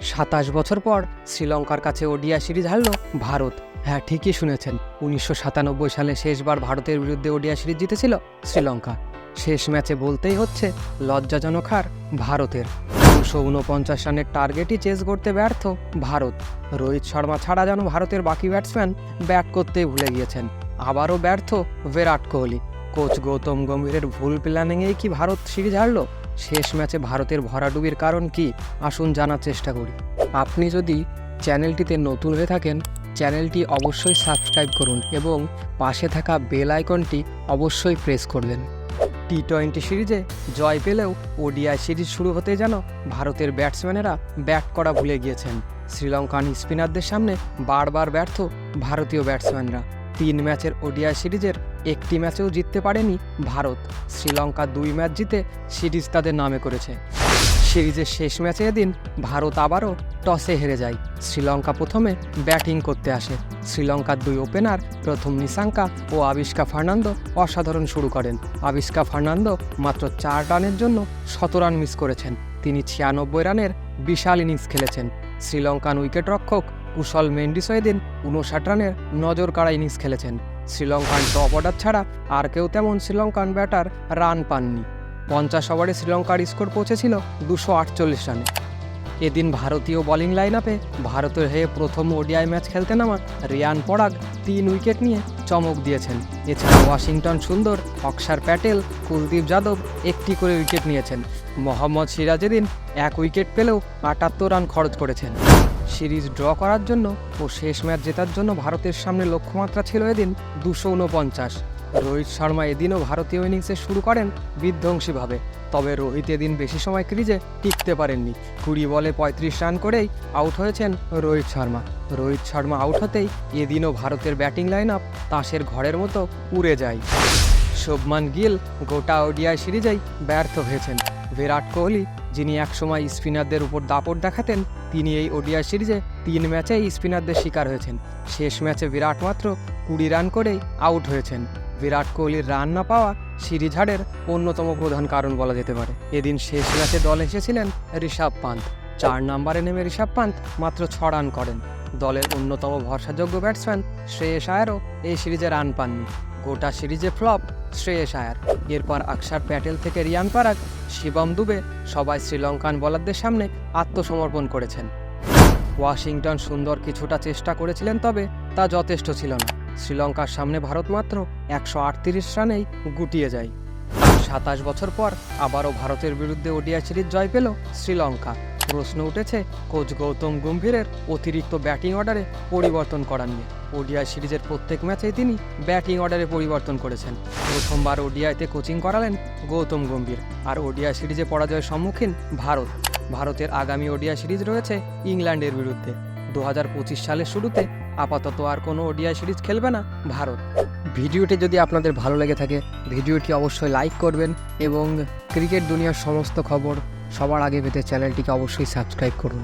27 বছর পর শ্রীলঙ্কার কাছে ওডিআই সিরিজ হারল ভারত। হ্যাঁ, ঠিকই শুনেছেন, 1997 সালে শেষবার ভারতের বিরুদ্ধে ওডিআই সিরিজ জিতেছিল শ্রীলঙ্কা। শেষ ম্যাচে বলতেই হচ্ছে লজ্জাজনক হার ভারতের। 249 রানের টার্গেটই চেস করতে ব্যর্থ ভারত। রোহিত শর্মা ছাড়া যেন ভারতের বাকি ব্যাটসম্যান ব্যাট করতেই ভুলে গিয়েছেন। আবারও ব্যর্থ বিরাট কোহলি। কোচ গৌতম গম্ভীরের ভুল প্ল্যানিংয়েই কি ভারত সিরিজ হারল? শেষ ম্যাচে ভারতের ভরাডুবির কারণ কি, আসুন জানার চেষ্টা করি। আপনি যদি চ্যানেলটিতে নতুন হয়ে থাকেন, চ্যানেলটি অবশ্যই সাবস্ক্রাইব করুন এবং পাশে থাকা বেল আইকনটি অবশ্যই প্রেস করবেন। টি-20 সিরিজে জয় পেলেও ওডিআই সিরিজ শুরু হতে যেন ভারতের ব্যাটসম্যানেরা ব্যাট করা ভুলে গিয়েছেন। শ্রীলঙ্কান স্পিনারদের সামনে বারবার ব্যর্থ ভারতীয় ব্যাটসম্যানরা। 3 ম্যাচের ওডিআই সিরিজের একটি ম্যাচেও জিততে পারেনি ভারত। শ্রীলঙ্কা 2 ম্যাচ জিতে সিরিজ তাদের নামে করেছে। সিরিজের শেষ ম্যাচে এদিন ভারত আবারও টসে হেরে যায়। শ্রীলঙ্কা প্রথমে ব্যাটিং করতে আসে। শ্রীলঙ্কার 2 ওপেনার প্রথম নিসাঙ্কা ও আবিষ্কা ফার্নান্দো অসাধারণ শুরু করেন। আবিষ্কা ফার্নান্দো মাত্র 4 রানের জন্য 100 রান মিস করেছেন। তিনি 96 রানের বিশাল ইনিংস খেলেছেন। শ্রীলঙ্কান উইকেটরক্ষক কুশল মেন্ডিসও এদিন 59 রানের নজর কাড়া ইনিংস খেলেছেন। শ্রীলঙ্কান টপ অর্ডার ছাড়া আর কেউ তেমন শ্রীলঙ্কান ব্যাটার রান পাননি। 50 ওভারে শ্রীলঙ্কার স্কোর পৌঁছেছিল 248 রানে। এদিন ভারতীয় বোলিং লাইন আপে ভারতের হয়ে প্রথম ওডিআই ম্যাচ খেলতে নামা রিয়ান পরাগ 3 উইকেট নিয়ে চমক দিয়েছেন। এছাড়া ওয়াশিংটন সুন্দর, অক্ষর প্যাটেল, কুলদীপ যাদব একটি করে উইকেট নিয়েছেন। মোহাম্মদ সিরাজ এদিন 1 উইকেট পেলেও 78 রান খরচ করেছেন। সিরিজ ড্র করার জন্য ও শেষ ম্যাচ জেতার জন্য ভারতের সামনে লক্ষ্যমাত্রা ছিল এদিন 249। রোহিত শর্মা এদিনও ভারতীয় ইনিংসে শুরু করেন বিধ্বংসীভাবে। তবে রোহিত এদিন বেশি সময় ক্রিজে টিকতে পারেননি। 20 বলে 35 রান করেই আউট হয়েছেন রোহিত শর্মা। রোহিত শর্মা আউট হতেই এদিনও ভারতের ব্যাটিং লাইন আপ তাসের ঘরের মতো উড়ে যায়। শুভমান গিল গোটা ওডিআই সিরিজেই ব্যর্থ হয়েছেন। বিরাট কোহলি, যিনি একসময় স্পিনারদের উপর দাপট দেখাতেন, তিনি এই ওডিআই সিরিজে 3 ম্যাচেই স্পিনারদের শিকার হয়েছেন। শেষ ম্যাচে বিরাট মাত্র 20 রান করেই আউট হয়েছেন। বিরাট কোহলির রান না পাওয়া সিরিজ হারের অন্যতম প্রধান কারণ বলা যেতে পারে। এদিন শেষ ম্যাচে দলে এসেছিলেন ঋষভ পান্ত। 4 নম্বরে নেমে ঋষভ পান্ত মাত্র 6 রান করেন। দলের অন্যতম ভরসাযোগ্য ব্যাটসম্যান শ্রেয়স আয়ারও এই সিরিজে রান পাননি। গোটা সিরিজে ফ্লপ শ্রেয়স আয়ার। এরপর অক্ষর প্যাটেল থেকে রিয়ান পরাগ, শিবম দুবে সবাই শ্রীলঙ্কান বোলারদের সামনে আত্মসমর্পণ করেছেন। ওয়াশিংটন সুন্দর কিছুটা চেষ্টা করেছিলেন, তবে তা যথেষ্ট ছিল না। শ্রীলঙ্কার সামনে ভারত মাত্র 138 রানেই গুটিয়ে যায়। 27 বছর পর আবারও ভারতের বিরুদ্ধে ওডিআই সিরিজ জয় পেল শ্রীলঙ্কা। প্রশ্ন উঠেছে কোচ গৌতম গম্ভীরের অতিরিক্ত ব্যাটিং অর্ডারে পরিবর্তন করা নিয়ে। ওডিআই সিরিজের প্রত্যেক ম্যাচেই তিনি ব্যাটিং অর্ডারে পরিবর্তন করেছেন। প্রথমবার ওডিআইতে কোচিং করালেন গৌতম গম্ভীর। আর ওডিআই সিরিজে পরাজয়ের সম্মুখীন ভারত। ভারতের আগামী ওডিআই সিরিজ রয়েছে ইংল্যান্ডের বিরুদ্ধে 2025 সালের শুরুতে। আপাতত আর কোনো ওডিআই সিরিজ খেলবে না ভারত। ভিডিওটি যদি আপনাদের ভালো লেগে থাকে, ভিডিওটি অবশ্যই লাইক করবেন এবং ক্রিকেট দুনিয়ার সমস্ত খবর সবার আগে পেতে চ্যানেলটিকে অবশ্যই সাবস্ক্রাইব করুন।